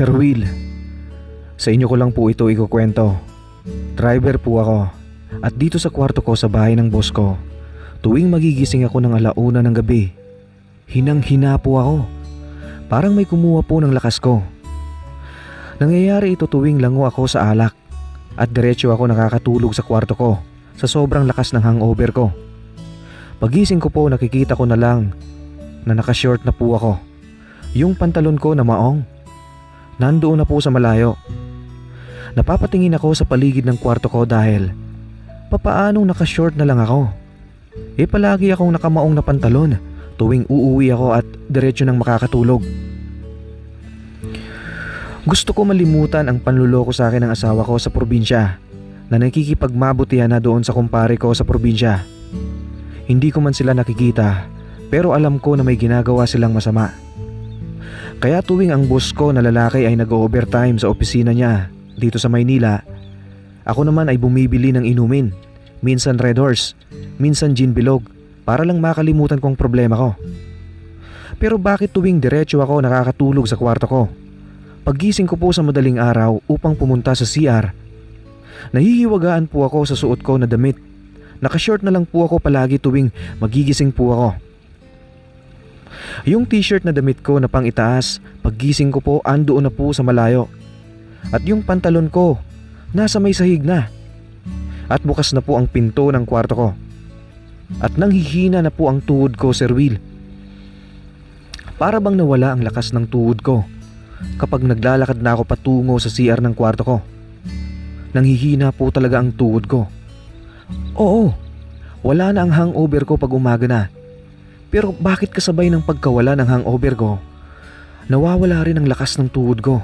Sir Will, sa inyo ko lang po ito ikukwento. Driver po ako at dito sa kwarto ko sa bahay ng boss ko, tuwing magigising ako ng 1:00 ng gabi, hinang-hina po ako. Parang may kumuha po ng lakas ko. Nangyayari ito tuwing lango ako sa alak at diretso ako nakakatulog sa kwarto ko sa sobrang lakas ng hangover ko. Pagising ko po nakikita ko na lang na nakashort na po ako. Yung pantalon ko na maong nandoon na po sa malayo. Napapatingin ako sa paligid ng kwarto ko dahil papaanong nakashort na lang ako. Palagi akong nakamaong na pantalon tuwing uuwi ako at diretso nang makakatulog. Gusto ko malimutan ang panluloko sa akin ng asawa ko sa probinsya na nakikipagmabutihan na doon sa kumpare ko sa probinsya. Hindi ko man sila nakikita pero alam ko na may ginagawa silang masama. Kaya tuwing ang boss ko na lalaki ay nag-overtime sa opisina niya dito sa Maynila, ako naman ay bumibili ng inumin, minsan Red Horse, minsan Gin Bilog para lang makalimutan kong problema ko. Pero bakit tuwing diretso ako nakakatulog sa kwarto ko? Paggising ko po sa madaling araw upang pumunta sa CR, nahihiwagaan po ako sa suot ko na damit. Nakashort na lang po ako palagi tuwing magigising po ako. Yung t-shirt na damit ko na pang itaas, paggising ko po andoon na po sa malayo. At yung pantalon ko, nasa may sahig na. At bukas na po ang pinto ng kwarto ko. At nanghihina na po ang tuhod ko, Sir Will. Para bang nawala ang lakas ng tuhod ko kapag naglalakad na ako patungo sa CR ng kwarto ko. Nanghihina po talaga ang tuhod ko. Oo, wala na ang hangover ko pag umaga na. Pero bakit kasabay ng pagkawala ng hangover ko, nawawala rin ang lakas ng tuhod ko?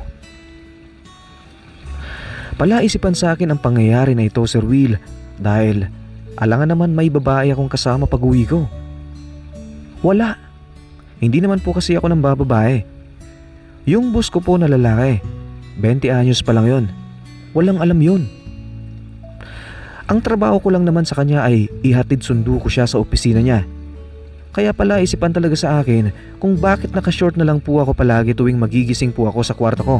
Palaisipan sa akin ang pangyayari na ito, Sir Will, dahil alangan naman may babae akong kasama pag uwi ko. Wala. Hindi naman po kasi ako ng bababae. Yung boss ko po na lalaki, 20 anyos pa lang yon. Walang alam yun. Ang trabaho ko lang naman sa kanya ay ihatid sundo ko siya sa opisina niya. Kaya pala isipan talaga sa akin kung bakit nakashort na lang po ako palagi tuwing magigising po ako sa kwarto ko.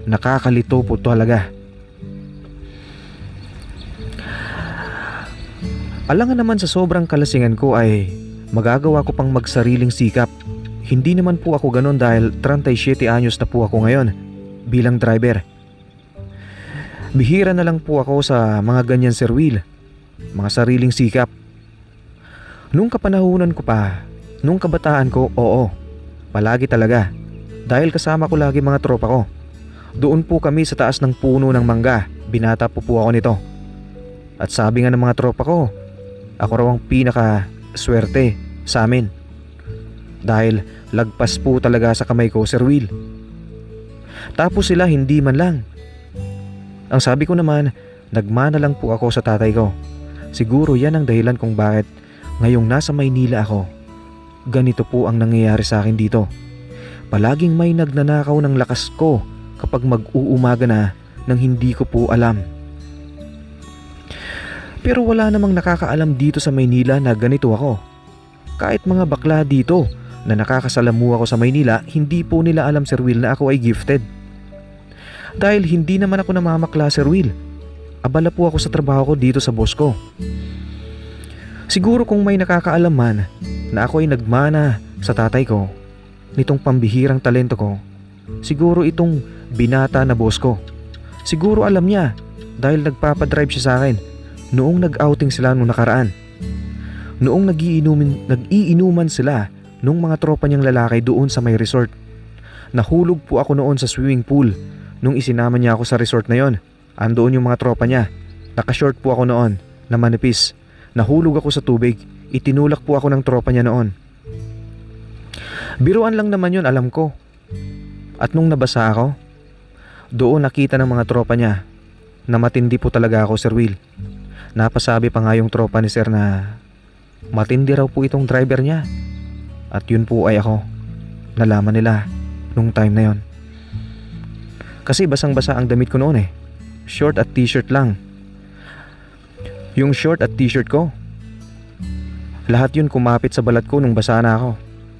Nakakalito po talaga. Alangan naman sa sobrang kalasingan ko ay magagawa ko pang magsariling sikap. Hindi naman po ako ganon dahil 37 anyos na po ako ngayon bilang driver. Bihira na lang po ako sa mga ganyan, Sir Will. Mga sariling sikap. Nung kapanahunan ko pa, nung kabataan ko, oo, palagi talaga. Dahil kasama ko lagi mga tropa ko. Doon po kami sa taas ng puno ng mangga, binata po ako nito. At sabi nga ng mga tropa ko, ako raw ang pinaka swerte sa amin. Dahil lagpas po talaga sa kamay ko, Sir Will. Tapos sila hindi man lang. Ang sabi ko naman, nagmana lang po ako sa tatay ko. Siguro yan ang dahilan kung bakit ngayong nasa Maynila ako, ganito po ang nangyayari sa akin dito. Palaging may nagnanakaw ng lakas ko kapag mag-uumaga na nang hindi ko po alam. Pero wala namang nakakaalam dito sa Maynila na ganito ako. Kahit mga bakla dito na nakakasalamu ako sa Maynila, hindi po nila alam, Sir Will, na ako ay gifted. Dahil hindi naman ako namamakla, Sir Will. Abala po ako sa trabaho ko dito sa boss ko. Siguro kung may nakakaalam man na ako ay nagmana sa tatay ko nitong pambihirang talento ko, siguro itong binata na boss ko. Siguro alam niya dahil nagpapadrive siya sa akin noong nag-outing sila nung nakaraan. Noong nag-iinuman sila nung mga tropa niyang lalaki doon sa may resort. Nahulog po ako noon sa swimming pool nung isinama niya ako sa resort na yon. Andoon yung mga tropa niya. Nakashort po ako noon na manipis. Nahulog ako sa tubig, itinulak po ako ng tropa niya noon. Biruan lang naman yun, alam ko. At nung nabasa ako, doon nakita ng mga tropa niya na matindi po talaga ako, Sir Will. Napasabi pa nga yung tropa ni Sir na matindi raw po itong driver niya. At yun po ay ako. Nalaman nila nung time na yon. Kasi basang-basa ang damit ko noon eh. Short at t-shirt lang. Yung short at t-shirt ko, lahat yun kumapit sa balat ko nung basa na ako.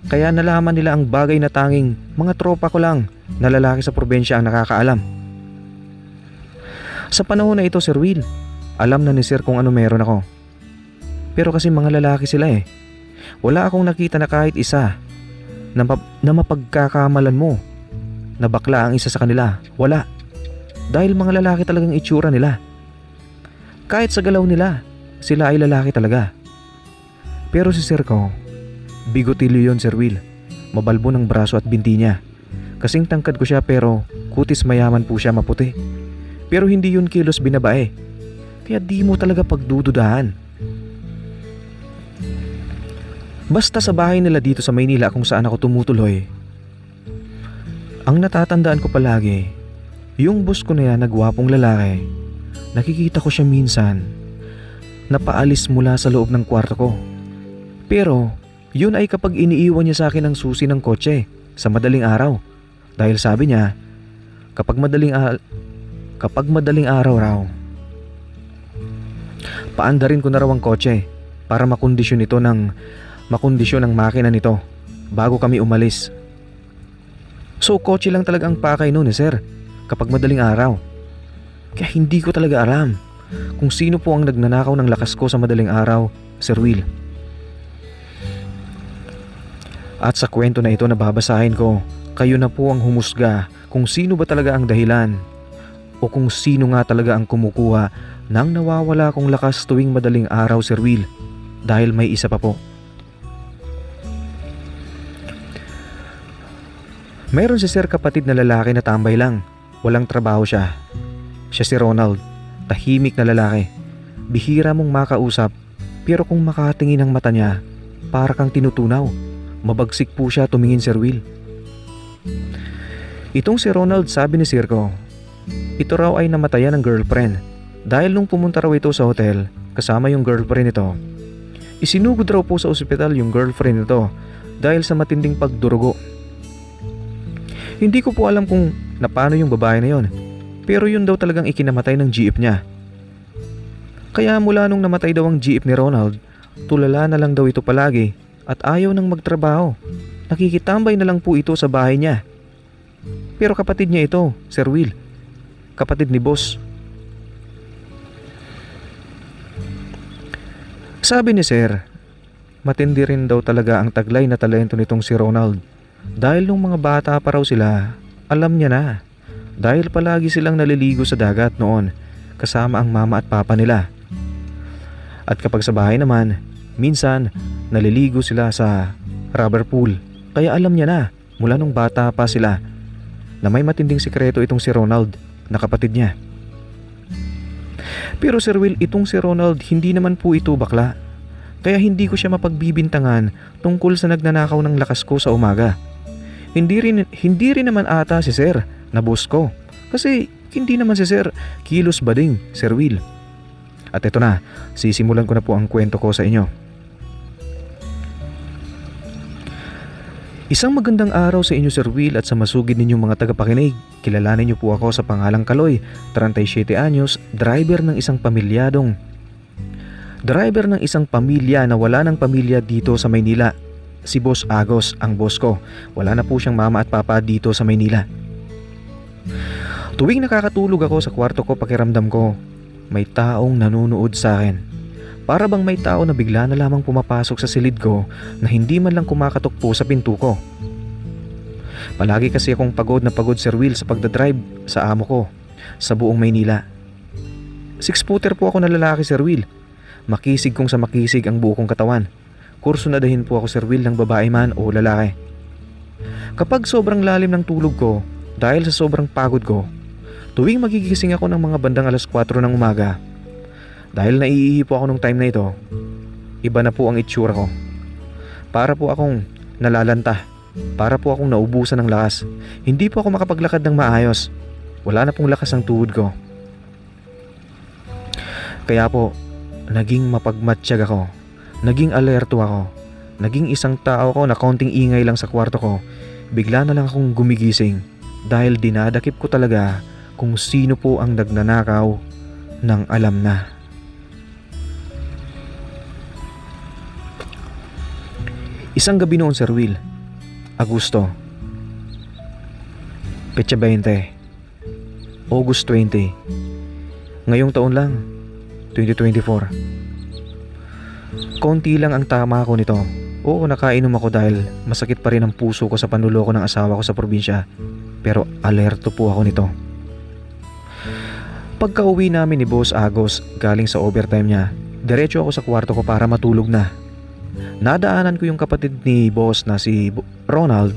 Kaya nalaman nila ang bagay na tanging mga tropa ko lang na lalaki sa probinsya ang nakakaalam. Sa panahon na ito, Sir Will, alam na ni Sir kung ano meron ako. Pero kasi mga lalaki sila eh. Wala akong nakita na kahit isa na mapagkakamalan mo na bakla ang isa sa kanila. Wala. Dahil mga lalaki talagang itsura nila. Kahit sa galaw nila, sila ay lalaki talaga. Pero si Sir ko, bigotilyo yun, Sir Will. Mabalbo ng braso at binti niya. Kasing tangkad ko siya pero kutis mayaman po siya, maputi. Pero hindi yun kilos binabae. Kaya di mo talaga pagdududahan. Basta sa bahay nila dito sa Maynila kung saan ako tumutuloy, ang natatandaan ko palagi, yung boss ko na yan na gwapong lalaki, nakikita ko siya minsan napaalis mula sa loob ng kwarto ko. Pero yun ay kapag iniiwan niya sa akin ang susi ng kotse sa madaling araw. Dahil sabi niya, kapag madaling araw raw, paandarin ko na raw ang kotse para makondisyon ang makina nito bago kami umalis. So kotse lang talaga ang pakay noon Sir kapag madaling araw. Kaya hindi ko talaga alam kung sino po ang nagnanakaw ng lakas ko sa madaling araw, Sir Will. At sa kwento na ito na babasahin ko, kayo na po ang humusga kung sino ba talaga ang dahilan o kung sino nga talaga ang kumukuha ng nawawala kong lakas tuwing madaling araw, Sir Will. Dahil may isa pa po. Meron si Sir kapatid na lalaki na tambay lang. Walang trabaho siya. Siya si Ronald. Tahimik na lalaki. Bihira mong makausap, pero kung makatingin ang mata niya, para kang tinutunaw. Mabagsik po siya tumingin, Sir Will. Itong si Ronald, sabi ni Sir ko, ito raw ay namatayan ng girlfriend. Dahil nung pumunta raw ito sa hotel, kasama yung girlfriend nito, isinugod raw po sa ospital yung girlfriend nito dahil sa matinding pagdurugo. Hindi ko po alam kung napano yung babae na yon, pero yun daw talagang ikinamatay ng jeep niya. Kaya mula nung namatay daw ang jeep ni Ronald, tulala na lang daw ito palagi at ayaw nang magtrabaho. Nakikitambay na lang po ito sa bahay niya. Pero kapatid niya ito, Sir Will. Kapatid ni boss. Sabi ni Sir, matindi rin daw talaga ang taglay na talento nitong si Ronald. Dahil nung mga bata pa raw sila, alam niya na. Dahil palagi silang naliligo sa dagat noon, kasama ang mama at papa nila. At kapag sa bahay naman, minsan naliligo sila sa rubber pool. Kaya alam niya na, mula nung bata pa sila, na may matinding sikreto itong si Ronald na kapatid niya. Pero Sir Will, itong si Ronald hindi naman po ito bakla. Kaya hindi ko siya mapagbibintangan tungkol sa nagnanakaw ng lakas ko sa umaga. Hindi rin naman ata si Sir na boss ko. Kasi hindi naman si Sir kilos bading, Sir Will. At ito na, sisimulan ko na po ang kwento ko sa inyo. Isang magandang araw sa inyo, Sir Will, at sa masugid ninyong mga tagapakinig. Kilalanin niyo po ako sa pangalang Kaloy, 37 anyos, driver ng isang pamilya na wala ng pamilya dito sa Maynila. Si Boss Agos ang boss ko. Wala na po siyang mama at papa dito sa Maynila. Tuwing nakakatulog ako sa kwarto ko, pakiramdam ko may taong nanonood sa akin. Para bang may tao na bigla na lamang pumapasok sa silid ko na hindi man lang kumakatok po sa pinto ko. Palagi kasi akong pagod na pagod, Sir Will, sa pagdadrive sa amo ko sa buong Maynila. 6-footer po ako na lalaki, Sir Will. Makisig kong sa makisig ang buo kong katawan. Kurso na dahin po ako, Sir Will, ng babae man o lalaki. Kapag sobrang lalim ng tulog ko, dahil sa sobrang pagod ko, tuwing magigising ako ng mga bandang alas 4 ng umaga, dahil naiihi po ako nung time na ito, iba na po ang itsura ko. Para po akong nalalanta. Para po akong naubusan ng lakas. Hindi po ako makapaglakad ng maayos. Wala na pong lakas ang tuhod ko. Kaya po, naging mapagmatsyag ako. Naging alerto ako. Naging isang tao ko na kaunting ingay lang sa kwarto ko. Bigla na lang akong gumigising dahil dinadakip ko talaga kung sino po ang nagnanakaw ng alam na. Isang gabi noon, Sir Will, Agosto. Petsa 20. August 20. Ngayong taon lang, 2024. Konti lang ang tama ko nito. Oo, nakainom ako dahil masakit pa rin ang puso ko sa panluloko ng asawa ko sa probinsya. Pero alerto po ako nito. Pagka uwi namin ni Boss Agos galing sa overtime niya, diretso ako sa kwarto ko para matulog na. Nadaanan ko yung kapatid ni Boss na si Ronald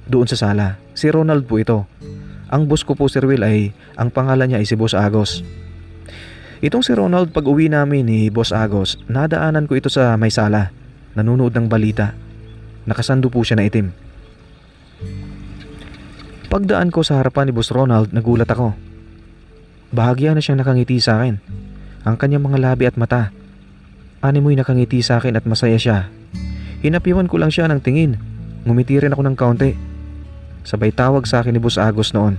doon sa sala. Si Ronald po ito. Ang boss ko po, Sir Will, ay ang pangalan niya ay si Boss Agos. Itong si Ronald, pag uwi namin ni Boss Agos, nadaanan ko ito sa may sala. Nanunood ng balita. Nakasando po siya na itim. Pagdaan ko sa harapan ni Boss Ronald, nagulat ako. Bahagya na siyang nakangiti sa akin. Ang kanyang mga labi at mata. Animoy nakangiti sa akin at masaya siya. Hinapiwan ko lang siya ng tingin. Ngumiti rin ako ng kaunti. Sabay tawag sa akin ni Boss Agos noon.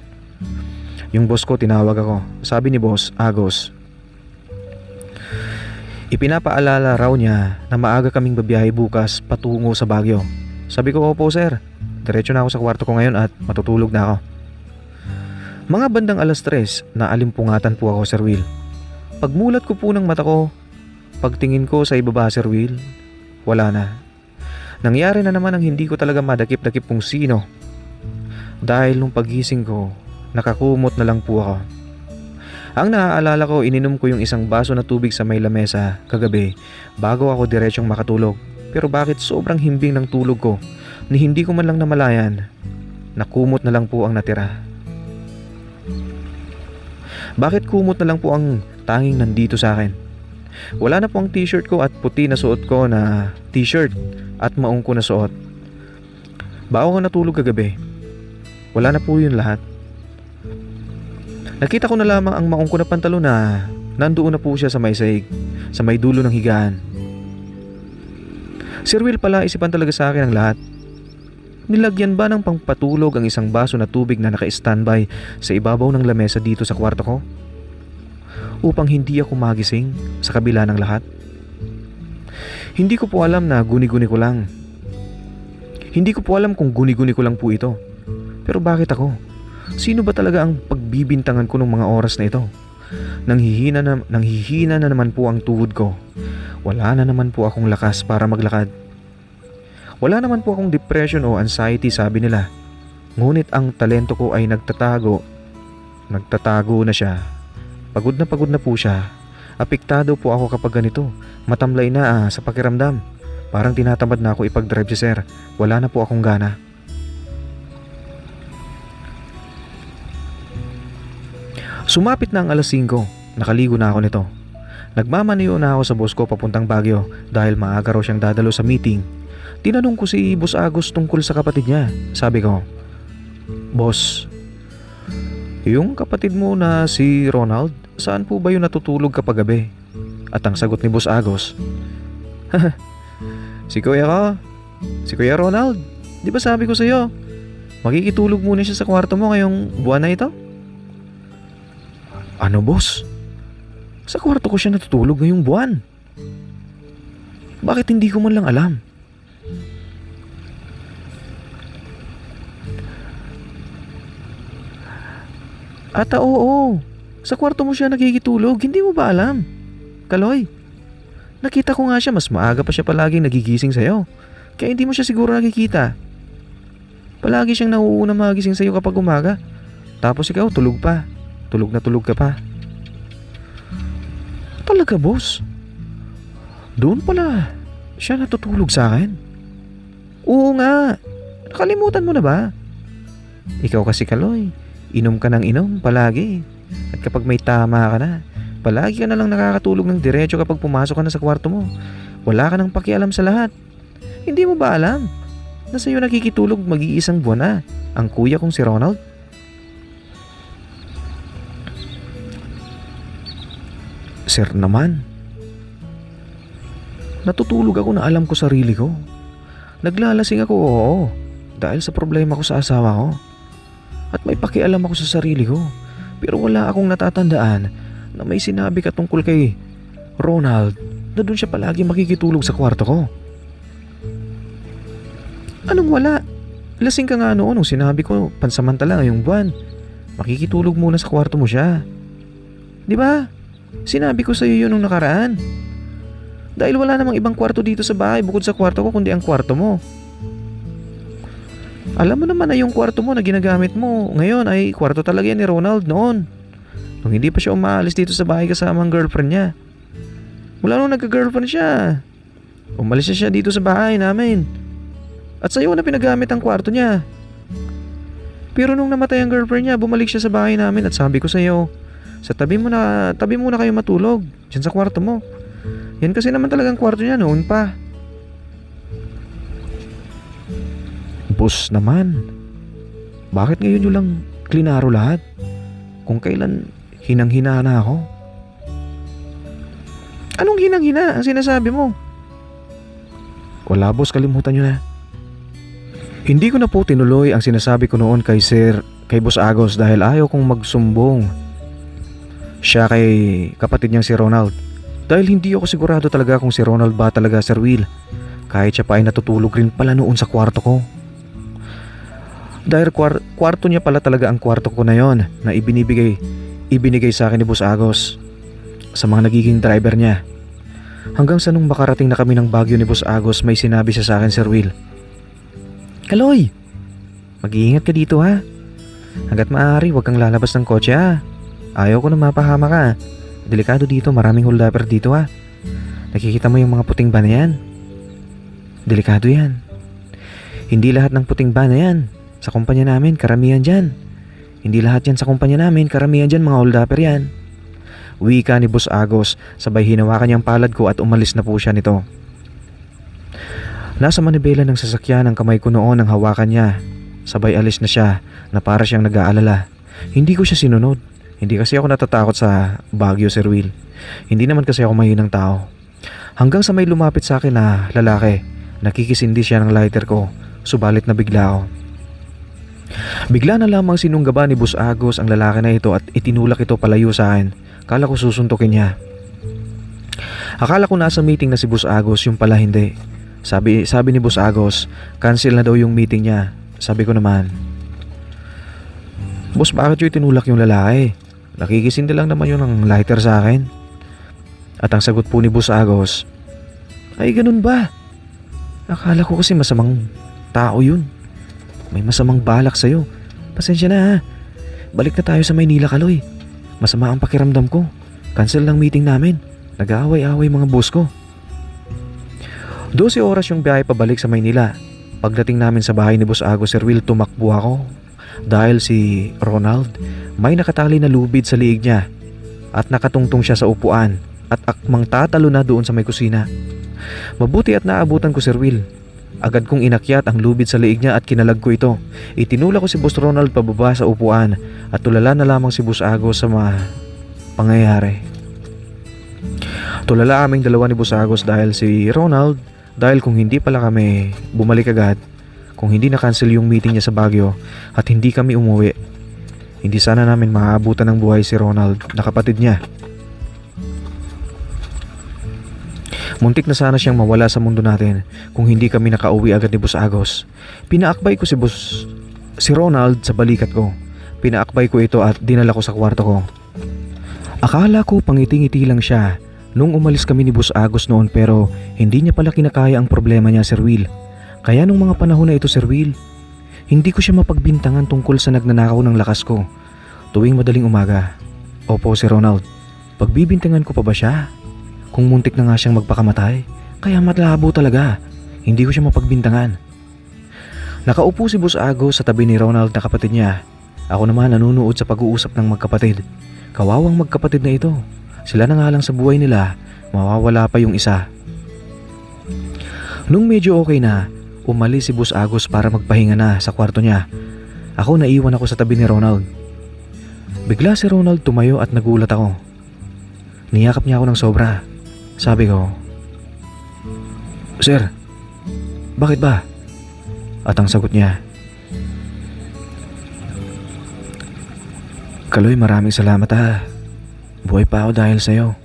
Yung boss ko, tinawag ako. Sabi ni Boss Agos, ipinapaalala raw niya na maaga kaming babiyahe bukas patungo sa Baguio. Sabi ko, opo sir. Diretso na ako sa kwarto ko ngayon at matutulog na ako. Mga bandang 3:00, naalimpungatan po ako, Sir Will. Pagmulat ko po ng mata ko, pagtingin ko sa ibaba, Sir Will, wala na. Nangyari na naman ang hindi ko talaga madakip-dakip kung sino. Dahil nung pagising ko, nakakumot na lang po ako. Ang naaalala ko, ininom ko yung isang baso na tubig sa may lamesa kagabi bago ako diretsyong makatulog. Pero bakit sobrang himbing ng tulog ko ni hindi ko man lang namalayan, nakumot na lang po ang natira. Bakit kumot na lang po ang tanging nandito sa akin? Wala na po ang t-shirt ko at puti na suot ko na t-shirt at maong ko na suot. Bago ko natulog kagabi, wala na po yun lahat. Nakita ko na lamang ang maong ko na pantalon na nandoon na po siya sa may saig, sa may dulo ng higaan. Sir Will, pala isipan talaga sa akin ang lahat. Nilagyan ba ng pangpatulog ang isang baso na tubig na naka-standby sa ibabaw ng lamesa dito sa kwarto ko? Upang hindi ako magising sa kabila ng lahat? Hindi ko po alam na guni-guni ko lang. Hindi ko po alam kung guni-guni ko lang po ito. Pero bakit ako? Sino ba talaga ang pagbibintangan ko ng mga oras na ito? Nanghihina na naman po ang tuhod ko. Wala na naman po akong lakas para maglakad. Wala naman po akong depression o anxiety, sabi nila. Ngunit ang talento ko ay nagtatago. Nagtatago na siya. Pagod na po siya. Apektado po ako kapag ganito. Matamlay na sa pakiramdam. Parang tinatamad na ako ipag-drive si sir. Wala na po akong gana. Sumapit na ang 5:00. Nakaligo na ako nito. Nagmamaniyo na ako sa boss ko papuntang Baguio dahil maaga raw siyang dadalo sa meeting. Tinanong ko si Boss Agos tungkol sa kapatid niya. Sabi ko, Boss, yung kapatid mo na si Ronald, saan po ba yung natutulog kapag gabi? At ang sagot ni Boss Agos, si Kuya Ronald, di ba sabi ko sa'yo, makikitulog muna siya sa kwarto mo ngayong buwan na ito? Ano, boss? Sa kwarto ko siya natutulog ngayong buwan. Bakit hindi ko man lang alam? Ata, oo. Sa kwarto mo siya nakikitulog, hindi mo ba alam? Kaloy, nakita ko nga siya, mas maaga pa siya palaging nagigising sa'yo. Kaya hindi mo siya siguro nakikita. Palagi siyang nauuna magising sa'yo kapag umaga. Tapos ikaw, tulog pa. Tulog na tulog ka pa. Talaga, boss? Doon pala siya natutulog sa akin? Oo nga. Nakalimutan mo na ba? Ikaw kasi, Kaloy, inom ka ng inom palagi. At kapag may tama ka na, palagi ka na lang nakakatulog ng diretso kapag pumasok ka na sa kwarto mo. Wala ka nang pakialam sa lahat. Hindi mo ba alam na sa'yo nakikitulog mag-iisang buwan na ang kuya kong si Ronald? Sir naman, natutulog ako na alam ko sarili ko. Naglalasing ako, oo, dahil sa problema ko sa asawa ko. At may pakialam ako sa sarili ko. Pero wala akong natatandaan na may sinabi ka tungkol kay Ronald na doon siya palagi makikitulog sa kwarto ko. Anong wala? Lasing ka nga noon nung sinabi ko pansamantala ngayong buwan. Makikitulog muna sa kwarto mo siya. Di ba? Sinabi ko sa iyo yun nung nakaraan. Dahil wala namang ibang kwarto dito sa bahay bukod sa kwarto ko kundi ang kwarto mo. Alam mo naman na yung kwarto mo na ginagamit mo ngayon ay kwarto talaga yan ni Ronald noon. Nung hindi pa siya umaalis dito sa bahay kasama ang girlfriend niya. Mula nung nagka-girlfriend siya, umalis na siya dito sa bahay namin. At sa'yo na pinagamit ang kwarto niya. Pero nung namatay ang girlfriend niya, bumalik siya sa bahay namin at sabi ko sa'yo, sa tabi mo na kayo matulog, dyan sa kwarto mo. Yan kasi naman talagang kwarto niya noon pa. Boss naman, bakit ngayon nyo lang klinaro lahat? Kung kailan hinang-hina na ako. Anong hinang-hina ang sinasabi mo? Wala boss, kalimutan nyo na. Hindi ko na po tinuloy ang sinasabi ko noon kay Boss Agos dahil ayaw kong magsumbong siya kay kapatid niyang si Ronald. Dahil hindi ako sigurado talaga kung si Ronald ba talaga Sir Will. Kahit siya pa ay natutulog rin pala noon sa kwarto ko. Dahil kwarto niya pala talaga ang kwarto ko na yon na ibinigay sa akin ni Boss Agos sa mga nagiging driver niya. Hanggang sa nung makarating na kami ng Baguio ni Boss Agos, may sinabi siya sa akin, Sir Will. Kaloy, mag-iingat ka dito ha. Hanggat maaari, huwag kang lalabas ng kotse ha. Ayaw ko na mapahama ka. Delikado dito, maraming holdapper dito ha. Nakikita mo yung mga puting van na yan? Delikado yan. Hindi lahat ng puting van na yan sa kumpanya namin, karamihan dyan. Hindi lahat yan sa kumpanya namin, karamihan dyan mga holdapper yan. Wika ni Boss Agos, sabay hinawakan niyang palad ko at umalis na po siya nito. Nasa manibela ng sasakyan ang kamay ko noon ang hawakan niya. Sabay alis na siya na para siyang nag-aalala. Hindi ko siya sinunod. Hindi kasi ako natatakot sa Baguio, Sir Will. Hindi naman kasi ako mahinang tao. Hanggang sa may lumapit sa akin na lalaki, nakikisindi siya ng lighter ko, subalit na bigla ako. Bigla na lamang sinunggaban ni Boss Agos ang lalaki na ito at itinulak ito palayo sa akin. Kala ko susuntukin niya. Akala ko nasa meeting na si Boss Agos, yung pala hindi. Sabi ni Boss Agos, cancel na daw yung meeting niya. Sabi ko naman, Boss, bakit yung tinulak yung lalaki? Nakikisindi lang naman yun ng lighter sa akin. At ang sagot po ni Boss Agos, ay ganun ba? Akala ko kasi masamang tao yun. May masamang balak sa'yo. Pasensya na ha. Balik na tayo sa Maynila, Kaloy. Masama ang pakiramdam ko. Cancel ng meeting namin. Nag-aaway-aaway mga boss ko. 12 oras yung biyahe pabalik sa Maynila. Pagdating namin sa bahay ni Boss Agos, Sir Will, tumakbo ako. Dahil si Ronald may nakatali na lubid sa liig niya at nakatungtong siya sa upuan at akmang tatalo na doon sa may kusina. Mabuti at naabutan ko, Sir Will. Agad kong inakyat ang lubid sa liig niya at kinalag ko ito. Itinulak ko si Boss Ronald pababa sa upuan at tulala na lamang si Boss Agos sa mga pangyayari. Tulala aming dalawa ni Boss Agos dahil si Ronald, dahil kung hindi pala kami bumalik agad, kung hindi na-cancel yung meeting niya sa Baguio at hindi kami umuwi, hindi sana namin maabutan ng buhay si Ronald na kapatid niya. Muntik na sana siyang mawala sa mundo natin kung hindi kami nakauwi agad ni Boss Agos. Pinaakbay ko si Ronald sa balikat ko. Pinaakbay ko ito at dinala ko sa kwarto ko. Akala ko pangiti-ngiti lang siya nung umalis kami ni Boss Agos noon, pero hindi niya pala kinakaya ang problema niya, Sir Will. Kaya nung mga panahon na ito, Sir Will, hindi ko siya mapagbintangan tungkol sa nagnanakaw ng lakas ko tuwing madaling umaga. Opo, si Ronald, pagbibintangan ko pa ba siya? Kung muntik na nga siyang magpakamatay, kaya matlabo talaga. Hindi ko siya mapagbintangan. Nakaupo si Boss Agos sa tabi ni Ronald na kapatid niya. Ako naman nanunood sa pag-uusap ng magkapatid. Kawawang magkapatid na ito. Sila na nga lang sa buhay nila, mawawala pa yung isa. Nung medyo okay na, umalis si Boss Agos para magpahinga na sa kwarto niya. Ako naiwan ako sa tabi ni Ronald. Bigla si Ronald tumayo at nagulat ako. Niyakap niya ako ng sobra. Sabi ko, Sir, bakit ba? At ang sagot niya, Kaloy, maraming salamat ha. Buhay pa ako dahil sa'yo.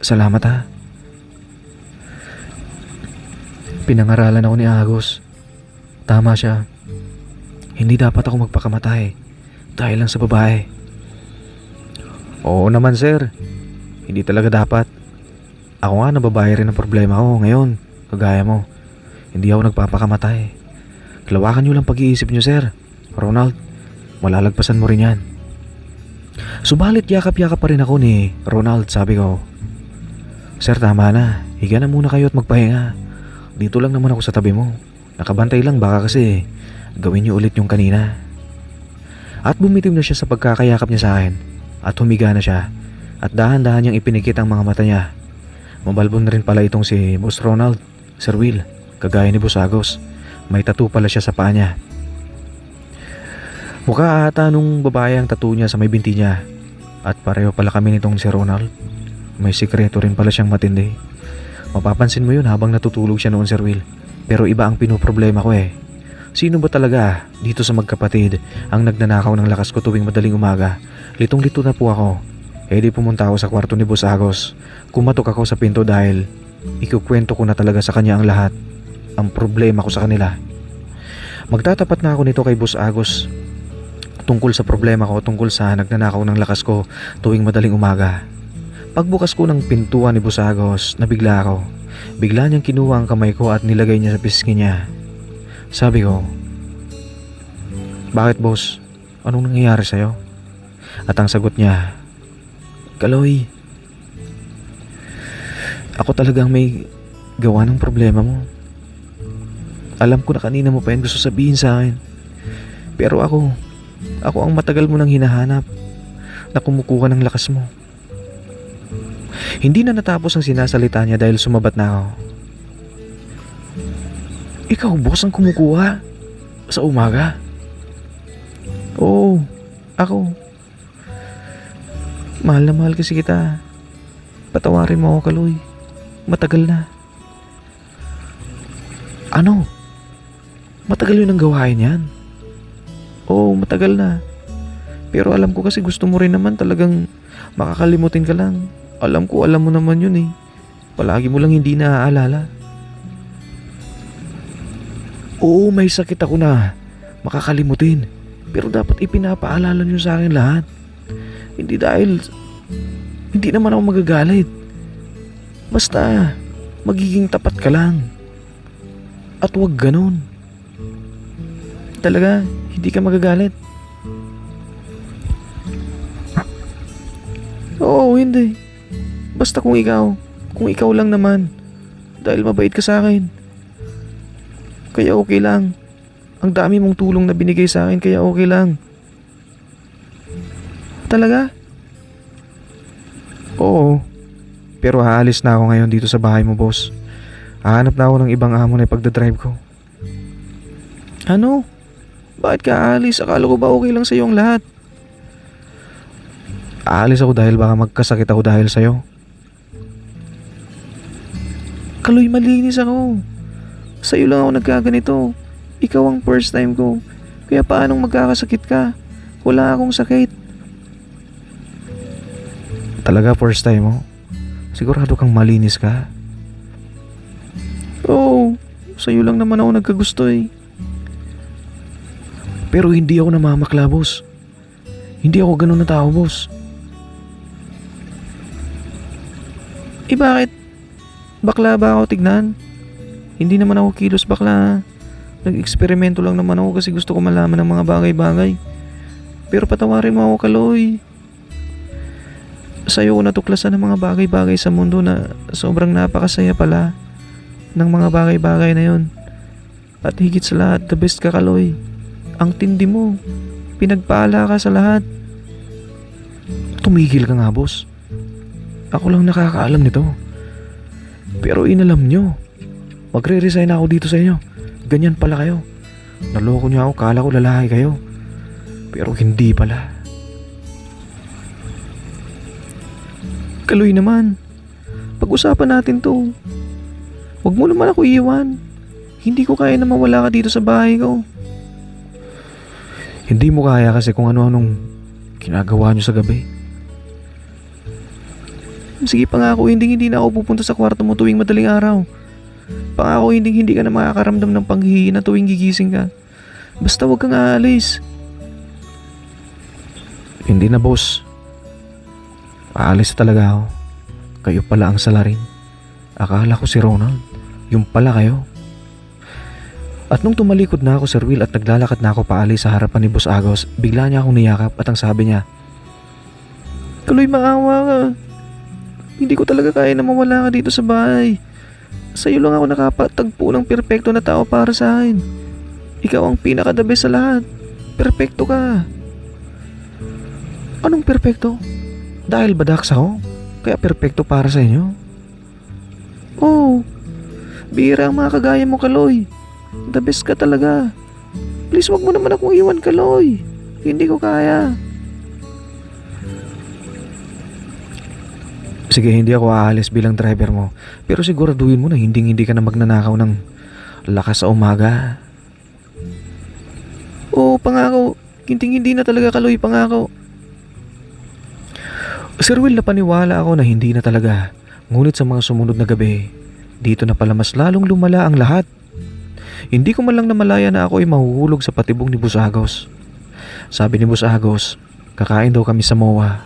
Salamat ha. Pinangaralan ako ni Agos. Tama siya. Hindi dapat ako magpakamatay dahil lang sa babae. Oo naman sir, hindi talaga dapat. Ako nga nababae rin ang problema ko ngayon, kagaya mo. Hindi ako nagpapakamatay. Lawakan nyo lang pag-iisip nyo sir. Ronald, malalagpasan mo rin yan. Subalit yakap-yakap pa rin ako ni Ronald, sabi ko. Sir, tama na. Higa na muna kayo at magpahinga. Dito lang naman ako sa tabi mo. Nakabantay lang, baka kasi gawin niyo ulit yung kanina. At bumitim na siya sa pagkakayakap niya sa akin. At humiga na siya. At dahan-dahan niyang ipinikit ang mga mata niya. Mabalbon na rin pala itong si Boss Ronald, Sir Will, kagaya ni Boss Agos. May tattoo pala siya sa paa niya. Mukha ata nung babae ang tattoo niya sa may binti niya. At pareho pala kami nitong si Ronald. May sikreto rin pala siyang matindi. Mapapansin mo yun habang natutulog siya noon, Sir Will. Pero iba ang pinoproblema ko eh. Sino ba talaga dito sa magkapatid ang nagnanakaw ng lakas ko tuwing madaling umaga? Litong-lito na po ako. Eh di pumunta ako sa kwarto ni Boss Agos. Kumatok ako sa pinto dahil ikukwento ko na talaga sa kanya ang lahat. Ang problema ko sa kanila. Magtatapat na ako nito kay Boss Agos tungkol sa problema ko, tungkol sa nagnanakaw ng lakas ko tuwing madaling umaga. Pagbukas ko ng pintuan ni Boss Agos, nabigla ako. Bigla niyang kinuha ang kamay ko at nilagay niya sa pisngi niya. Sabi ko, "Bakit boss? Anong nangyayari sa'yo?" At ang sagot niya, "Kaloy, ako talagang may gawa ng problema mo. Alam ko na kanina mo pa yan gusto sabihin sa akin. Pero ako ang matagal mo nang hinahanap na kumukuha ng lakas mo." Hindi na natapos ang sinasalita niya dahil sumabat na ako. "Ikaw boss ang kumukuha? Sa umaga?" "Oo, ako. Mahal na mahal kasi kita. Patawarin mo ako, Kaloy. Matagal na." "Ano? Matagal yun ang gawain yan?" "Oo, matagal na. Pero alam ko kasi gusto mo rin naman talagang makakalimutin ka lang. Alam ko, alam mo naman yun eh. Palagi mo lang hindi naaalala." "Oo, may sakit ako na makakalimutin. Pero dapat ipinapaalala niyo sa akin lahat. Hindi naman ako magagalit. Basta magiging tapat ka lang. At huwag ganun. Talaga, hindi ka magagalit?" "Oo, hindi. Basta kung ikaw lang naman. Dahil mabait ka sa akin. Kaya okay lang. Ang dami mong tulong na binigay sa akin, kaya okay lang." "Talaga?" "Oo. Pero haalis na ako ngayon dito sa bahay mo, boss. Hahanap na ako ng ibang amo na ipagdadrive ko." "Ano? Bakit ka aalis? Akala ko ba okay lang sa'yo ang lahat?" "Aalis ako dahil baka magkasakit ako dahil sa'yo." "Kaloy, malinis ako. Sa'yo lang ako nagkaganito. Ikaw ang first time ko. Kaya paanong magkakasakit ka? Wala akong sakit." "Talaga first time mo? Sigurado kang malinis ka?" "Oo, sa'yo lang naman ako nagkagusto eh." "Pero hindi ako namamakla, boss. Hindi ako ganun na tao, boss." "Eh bakit? Bakla ba ako tignan? Hindi naman ako kilos bakla. Nag-eksperimento lang naman ako kasi gusto ko malaman ng mga bagay-bagay. Pero patawarin mo ako, Kaloy. Sa'yo ko natuklasan ng mga bagay-bagay sa mundo na sobrang napakasaya pala ng mga bagay-bagay na yon. At higit sa lahat, the best ka, Kaloy. Ang tindi mo. Pinagpala ka sa lahat." "Tumigil ka nga, boss. Ako lang nakakaalam nito. Pero inalam nyo. Magre-resign ako dito sa inyo. Ganyan pala kayo. Naloko niyo ako, kala ko lalaki kayo. Pero hindi pala." "Kaloy naman, pag-usapan natin to. Huwag mo naman ako iiwan. Hindi ko kaya na mawala ka dito sa bahay ko." "Hindi mo kaya kasi kung ano-anong ginagawa nyo sa gabi." "Sige, pangako hindi na ako pupunta sa kwarto mo tuwing madaling araw. Pangako hindi ka na makakaramdam ng panghihina tuwing gigising ka. Basta huwag kang aalis. Hindi na, boss. Aalis talaga ako. Kayo pala ang salarin. Akala ko si Ronald. Yung pala kayo. At nung tumalikod na ako, Sir Will, at naglalakad na ako paalis sa harapan ni Boss Agos, bigla niya akong niyakap at ang sabi niya, Kaloy, maawa ka. Hindi ko talaga kaya na mawala ka dito sa bahay. Sa'yo lang ako nakapatagpo ng perpekto na tao para sa akin. Ikaw ang pinaka-the best sa lahat. Perpekto ka. Anong perpekto? Dahil badaks ako? Kaya perpekto para sa inyo? Oh, bihira ang mga kagaya mo, Kaloy. The best ka talaga. Please wag mo naman akong iwan, Kaloy. Hindi ko kaya. Sige, hindi ako aalis bilang driver mo. Pero siguraduhin mo na hindi ka na magnanakaw ng lakas sa umaga. Oo, pangako. Hindi na talaga, Kaloy, pangako. Sir Will, napaniwala ako na hindi na talaga. Ngunit sa mga sumunod na gabi, dito na pala mas lalong lumala ang lahat. Hindi ko man lang namalaya na ako ay mahuhulog sa patibong ni Boss Agos. Sabi ni Boss Agos, kakain daw kami sa MOA.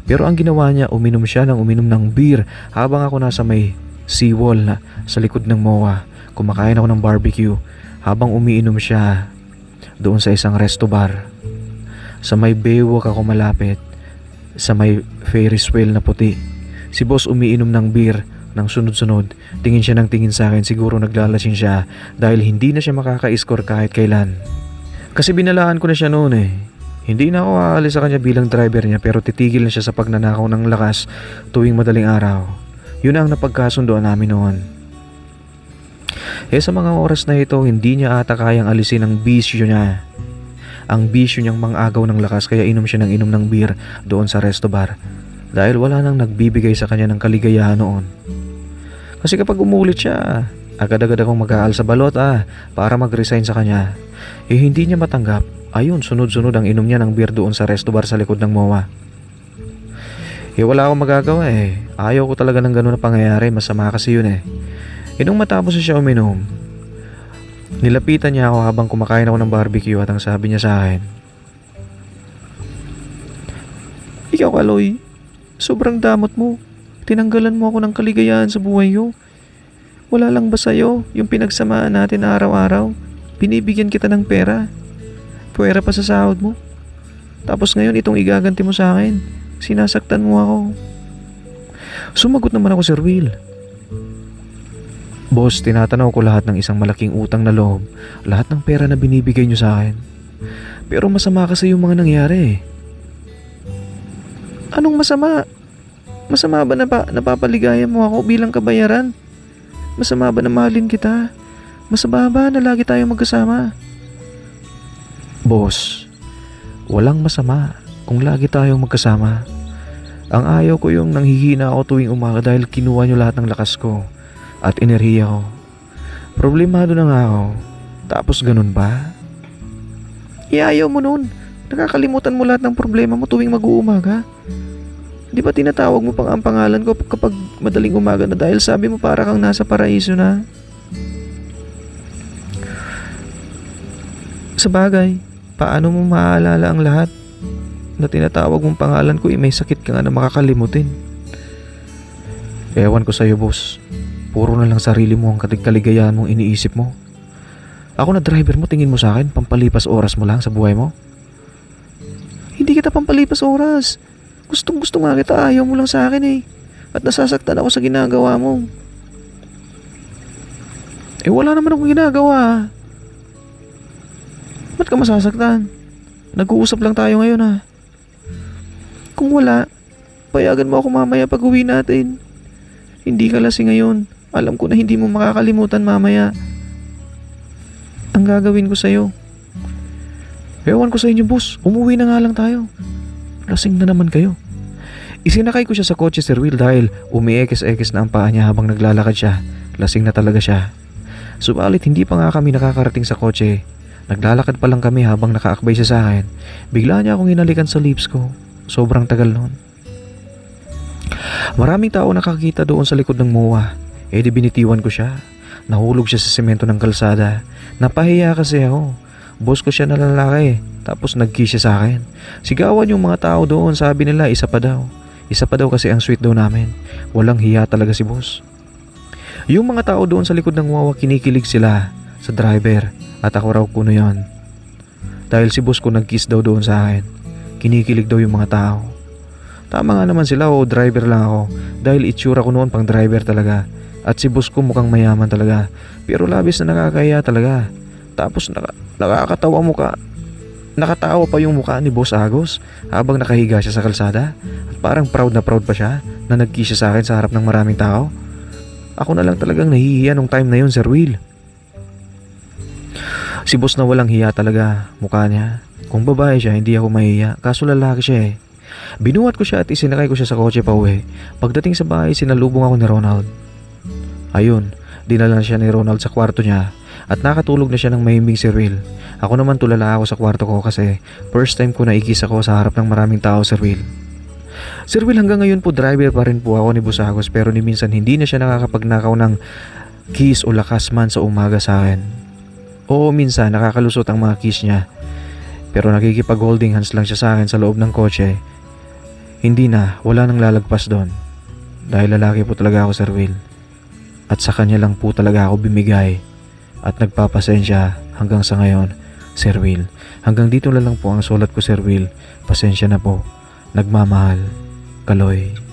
Pero ang ginawa niya, uminom siya ng beer habang ako nasa may seawall na sa likod ng MOA. Kumakain ako ng barbecue habang umiinom siya doon sa isang resto bar. Sa may baywalk ako malapit, sa may Ferris wheel na puti. Si boss umiinom ng beer ng sunod-sunod. Tingin siya ng tingin sa akin, siguro naglalasing siya dahil hindi na siya makaka-score kahit kailan. Kasi binalaan ko na siya noon eh. Hindi na ako aalis sa kanya bilang driver niya, pero titigil na siya sa pagnanakaw ng lakas tuwing madaling araw. Yun ang napagkasundoan namin noon. Sa mga oras na ito, hindi niya ata kayang alisin ang bisyo niya. Ang bisyo niyang mang-agaw ng lakas, kaya inom siya ng beer doon sa resto bar. Dahil wala nang nagbibigay sa kanya ng kaligayahan noon. Kasi kapag umulit siya, agad-agad akong mag-aal sa balot para mag-resign sa kanya. Hindi niya matanggap. Ayun, sunod-sunod ang inom niya ng beer doon sa resto bar sa likod ng MOA. Wala akong magagawa eh. Ayaw ko talaga ng ganun na pangyayari. Masama kasi yun eh. Nung matapos siya uminom, nilapitan niya ako habang kumakain ako ng barbecue at ang sabi niya sa akin, Ikaw, Kaloy, sobrang damot mo. Tinanggalan mo ako ng kaligayahan sa buhay ko. Wala lang ba sa'yo yung pinagsamaan natin araw-araw? Binibigyan kita ng pera. Pwera pa sa sahod mo. Tapos ngayon itong igaganti mo sa akin. Sinasaktan mo ako. Sumagot naman ako, Sir Will. Boss, tinatanaw ko lahat ng isang malaking utang na loob. Lahat ng pera na binibigay niyo sa akin. Pero masama kasi yung mga nangyari. Anong masama? Masama ba na napapaligaya mo ako bilang kabayaran? Masama ba na mahalin kita? Masama ba na lagi tayong magkasama? Boss, walang masama kung lagi tayong magkasama. Ang ayaw ko yung nanghihina ako tuwing umaga dahil kinuha niyo lahat ng lakas ko at enerhiya ko. Problemado na nga ako. Tapos ganun ba? Ayaw mo nun. Nakakalimutan mo lahat ng problema mo tuwing mag-uumaga. Di ba tinatawag mo pang ang pangalan ko kapag madaling umaga na dahil sabi mo para kang nasa paraiso na? Sa bagay, paano mo maaalala ang lahat na tinatawag mong pangalan ko may sakit ka nga na makakalimutin? Ewan ko sa'yo, boss. Puro na lang sarili mo ang kaligayahan mong iniisip mo. Ako na driver mo, tingin mo sa akin pampalipas oras mo lang sa buhay mo? Hindi kita pampalipas oras. Gustong gusto nga kita, ayaw mo lang sa akin eh. At nasasaktan ako sa ginagawa mo. Wala naman akong ginagawa. Ba't ka masasaktan? Nag-uusap lang tayo ngayon Kung wala, payagan mo ako mamaya pag uwi natin. Hindi ka lasing ngayon. Alam ko na hindi mo makakalimutan mamaya ang gagawin ko sa'yo. Ewan ko sa inyo, boss. Umuwi na nga lang tayo. Lasing na naman kayo. Isinakay ko siya sa kotse, Sir Will, dahil umiekis-ekis na ang paa niya habang naglalakad siya. Lasing na talaga siya. Subalit hindi pa nga kami nakakarating sa kotse. Naglalakad pa lang kami habang nakaakbay siya sa akin. Bigla niya akong hinalikan sa lips ko. Sobrang tagal noon. Maraming tao nakakita doon sa likod ng MOA. Di binitiwan ko siya. Nahulog siya sa semento ng kalsada. Napahiya kasi ako. Boss ko siya na lalaki. Tapos nag-kiss siya sa akin. Sigawan yung mga tao doon, sabi nila isa pa daw. Isa pa daw kasi ang sweet daw namin. Walang hiya talaga si boss. Yung mga tao doon sa likod ng Wawa kinikilig sila sa driver at ako raw kuno yon. Dahil si boss ko nag-kiss daw doon sa akin. Kinikilig daw yung mga tao. Tama nga naman sila, driver lang ako. Dahil itsura ko noon pang driver talaga. At si boss ko mukhang mayaman talaga. Pero labis na nakakahiya talaga. Tapos nakakatawa mukha. Nakatawa pa yung mukha ni Boss Agos habang nakahiga siya sa kalsada. At parang proud na proud pa siya na nag-kiss siya sa akin sa harap ng maraming tao. Ako na lang talagang nahihiya nung time na yun, Sir Will. Si boss na walang hiya talaga mukha niya. Kung babae siya, hindi ako mahihiya. Kaso lalaki siya eh. Binuhat ko siya at isinakay ko siya sa kotse pa uwi. Pagdating sa bahay, sinalubong ako ni Ronald. Ayun, dinala na siya ni Ronald sa kwarto niya at nakatulog na siya ng mahimbing Sir Will. Ako naman tulala ako sa kwarto ko kasi first time ko naikis ako sa harap ng maraming tao, Sir Will. Sir Will, hanggang ngayon po driver pa rin po ako ni Boss Agos pero ni minsan hindi na siya nakakapagnakaw ng kiss o lakas man sa umaga sa akin. Oo, minsan nakakalusot ang mga kiss niya pero nakikipag holding hands lang siya sa akin sa loob ng kotse. Hindi na, wala nang lalagpas doon. Dahil lalaki po talaga ako, Sir Will. At sa kanya lang po talaga ako bimigay at nagpapasensya hanggang sa ngayon, Sir Will. Hanggang dito lang po ang sulat ko, Sir Will. Pasensya na po. Nagmamahal. Kaloy.